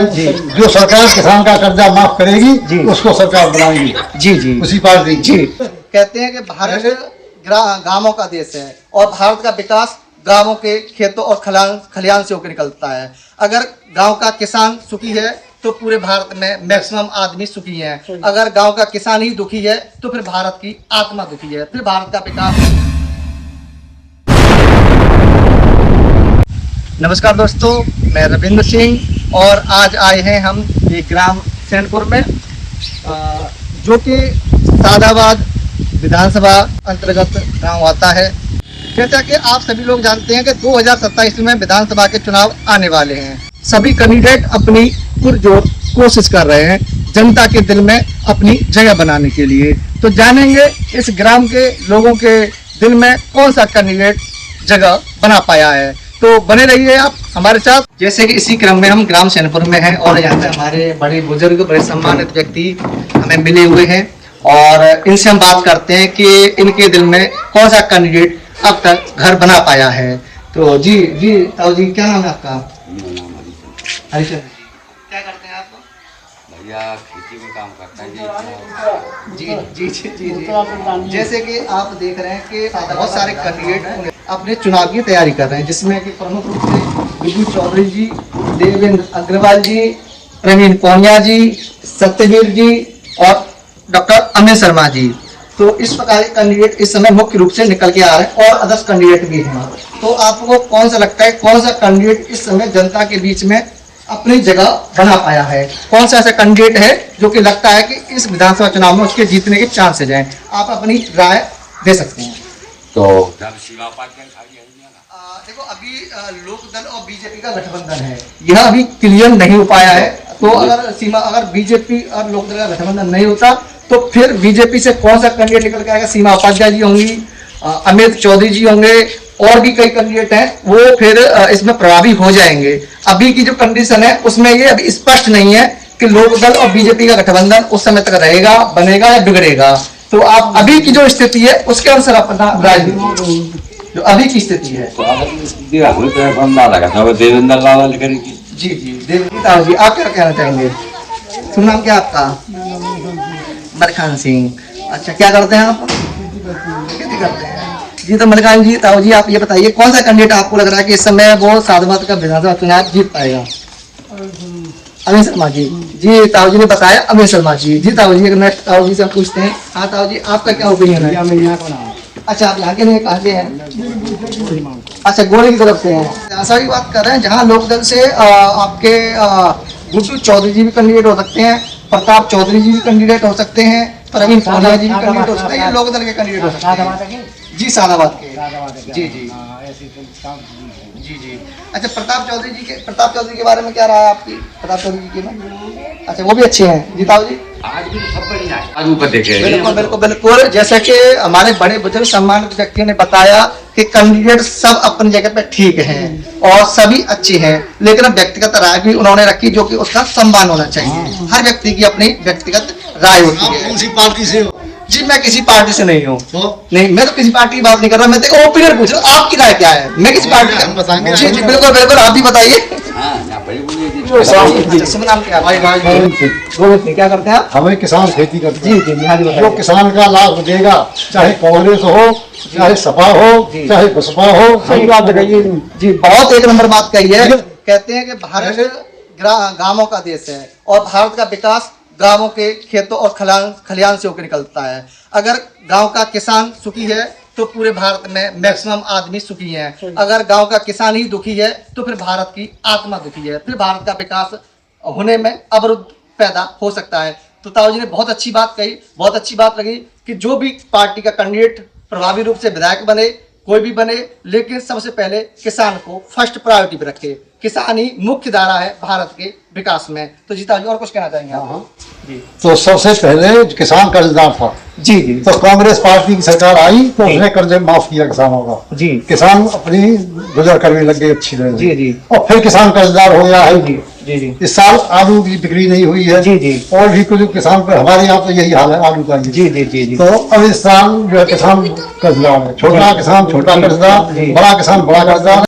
जी। जो सरकार किसान का कर्जा माफ करेगी जी। उसको सरकार बनाएगी। जी जी उसी पार्टी जी। कहते हैं कि भारत गांवों का देश है और भारत का विकास गांवों के खेतों और खलिहान से होकर निकलता है। अगर गांव का किसान सुखी है तो पूरे भारत में मैक्सिमम आदमी सुखी हैं। अगर गांव का किसान ही दुखी है तो फिर भारत की आत्मा दुखी है, फिर भारत का विकास। नमस्कार दोस्तों, मैं रविंद्र सिंह और आज आए हैं हम एक ग्राम सैनपुर में जो कि सादाबाद विधानसभा अंतर्गत गांव आता है। जैसा कि आप सभी लोग जानते हैं कि 2027 में विधानसभा के चुनाव आने वाले हैं। सभी कैंडिडेट अपनी पुरजोर कोशिश कर रहे हैं जनता के दिल में अपनी जगह बनाने के लिए। तो जानेंगे इस ग्राम के लोगों के दिल में कौन सा कैंडिडेट जगह बना पाया है। तो बने रहिए आप हमारे साथ। जैसे कि इसी क्रम में हम ग्राम सैनपुर में हैं और यहाँ पे हमारे बड़े बुजुर्ग, बड़े सम्मानित व्यक्ति हमें मिले हुए हैं और इनसे हम बात करते हैं कि इनके दिल में कौन सा कैंडिडेट अब तक घर बना पाया है। तो जी ताऊ जी, क्या नाम है आपका? हरीशचंद्र जी। क्या करते हैं आप? भैया खेती में काम करता है जी जी जी जी जी। जैसे कि आप देख रहे हैं कि बहुत सारे कैंडिडेट अपने चुनाव की तैयारी कर रहे हैं, जिसमें कि प्रमुख रूप से विजू चौधरी जी, देवेंद्र अग्रवाल जी, प्रवीण पौनिया जी, सत्यवीर जी और डॉक्टर अमित शर्मा जी। तो इस प्रकार के कैंडिडेट इस समय मुख्य रूप से निकल के आ रहे हैं और अदर्स कैंडिडेट भी हैं। तो आपको कौन सा लगता है, कौन सा कैंडिडेट इस समय जनता के बीच में अपनी जगह बना पाया है? कौन सा ऐसा कैंडिडेट है जो कि लगता है कि इस विधानसभा चुनाव में उसके जीतने के चांसेज हैं? आप अपनी राय दे सकते हैं। तो देखो, अभी लोकदल और बीजेपी का गठबंधन है, यह अभी क्लियर नहीं हो पाया है। तो अगर बीजेपी और लोकदल का गठबंधन नहीं होता तो फिर बीजेपी से कौन सा कैंडिडेट निकल के आएगा? सीमा उपाध्याय जी होंगी, अमित चौधरी जी होंगे और भी कई कैंडिडेट हैं, वो फिर इसमें प्रभावी हो जाएंगे। अभी की जो कंडीशन है उसमें ये अभी स्पष्ट नहीं है कि लोकदल और बीजेपी का गठबंधन उस समय तक रहेगा, बनेगा या बिगड़ेगा। तो आप अभी की जो स्थिति है उसके अनुसार अपना राय दीजिए, जो अभी की स्थिति है। देवेंद्र लाल करेगी। जी जी, देवेंद्र जी, आप क्या कहना चाहेंगे? शुभ नाम क्या आपका? मलखान सिंह। अच्छा, क्या करते हैं आप? खेती करते हैं जी। तो मलखान जी, ताऊ जी, आप ये बताइए कौन सा कैंडिडेट आपको लग रहा है कि इस समय वो सादाबाद का विधानसभा चुनाव जीत पाएगा? अमित शर्मा जी। जी, ताऊ जी ने बताया अमित शर्मा जी। जी ताऊ जी, नेक्स्ट ताऊ जी से पूछते हैं। हाँ ताऊ जी, आपका क्या ओपिनियन है? अच्छा, आप यहाँ के नहीं, कहाँ के हैं? अच्छा, गोरे की तरफ से हैं। ऐसा भी बात कर रहे हैं जहाँ लोकदल से आपके गुड्डू चौधरी जी भी कैंडिडेट हो सकते हैं, प्रताप चौधरी जी भी कैंडिडेट हो सकते हैं, प्रवीण पौनिया जी भी कैंडिडेट हो सकते हैं। ये लोकदल के कैंडिडेट हो सकते हैं जी, सादाबाद के। जी जी जी जी। अच्छा, प्रताप चौधरी के बारे में क्या राय है आपकी? प्रताप चौधरी जी के, अच्छा, वो भी अच्छे हैं जी। ताऊ जी, आज भी सब बढ़िया है, आज ऊपर देखे। बिल्कुल बिल्कुल बिल्कुल। जैसे कि हमारे बड़े बुजुर्ग सम्मानित व्यक्तियों ने बताया कि कैंडिडेट सब अपनी जगह पे ठीक हैं और सभी अच्छे हैं, लेकिन व्यक्तिगत राय भी उन्होंने रखी जो कि उसका सम्मान होना चाहिए। हर व्यक्ति की अपनी व्यक्तिगत राय होती है। कौन सी पार्टी से हो? जी, मैं किसी पार्टी से नहीं हूँ। तो नहीं, मैं तो किसी पार्टी की बात नहीं कर रहा, मैं तो ओपिनियन पूछ रहा हूँ, आपकी राय क्या है? मैं किसी पार्टी का बताएंगे। जी जी, बिल्कुल बिल्कुल, आप भी बताइए। किसान शुभ नाम क्या है? गोविंद सिंह। क्या करते हैं आप? हमें किसान खेती करते हैं। जी जी, हाँ जी, जो बताइए। किसान का लाभ देगा, चाहे कांग्रेस हो, चाहे सपा हो, चाहे बसपा हो, सही बात कहिए जी, बहुत एक नंबर बात कही है। कहते हैं कि भारत गांवों का देश है और भारत का विकास गांवों के खेतों और खलिहान से होकर निकलता है। अगर गांव का किसान सुखी है तो पूरे भारत में मैक्सिमम आदमी सुखी हैं। अगर गांव का किसान ही दुखी है तो फिर भारत की आत्मा दुखी है, फिर भारत का विकास होने में अवरुद्ध पैदा हो सकता है। तो ताऊ जी ने बहुत अच्छी बात कही, बहुत अच्छी बात लगी कि जो भी पार्टी का कैंडिडेट प्रभावी रूप से विधायक बने, कोई भी बने, लेकिन सबसे पहले किसान को फर्स्ट प्रायोरिटी पे रखे। किसान ही मुख्य धारा है भारत के विकास में। तो जी ताऊ जी, और कुछ कहना चाहेंगे आप? जी तो सबसे पहले किसान कर्जदार था जी जी तो कांग्रेस पार्टी की सरकार आई तो उसने कर्ज माफ किया किसानों का। जी किसान अपनी गुजर करने लग गए अच्छी तरह जी से जी और फिर किसान कर्जदार हो गया है। जी जी जी इस साल आलू की बिक्री नहीं हुई है जी जी और भी कुछ किसान पर, हमारे यहाँ तो यही हाल है आलू का। जी जी जी जी। तो अब इस साल जो है किसान कर्जदार है, छोटा किसान छोटा कर्जदार, बड़ा किसान बड़ा कर्जदार।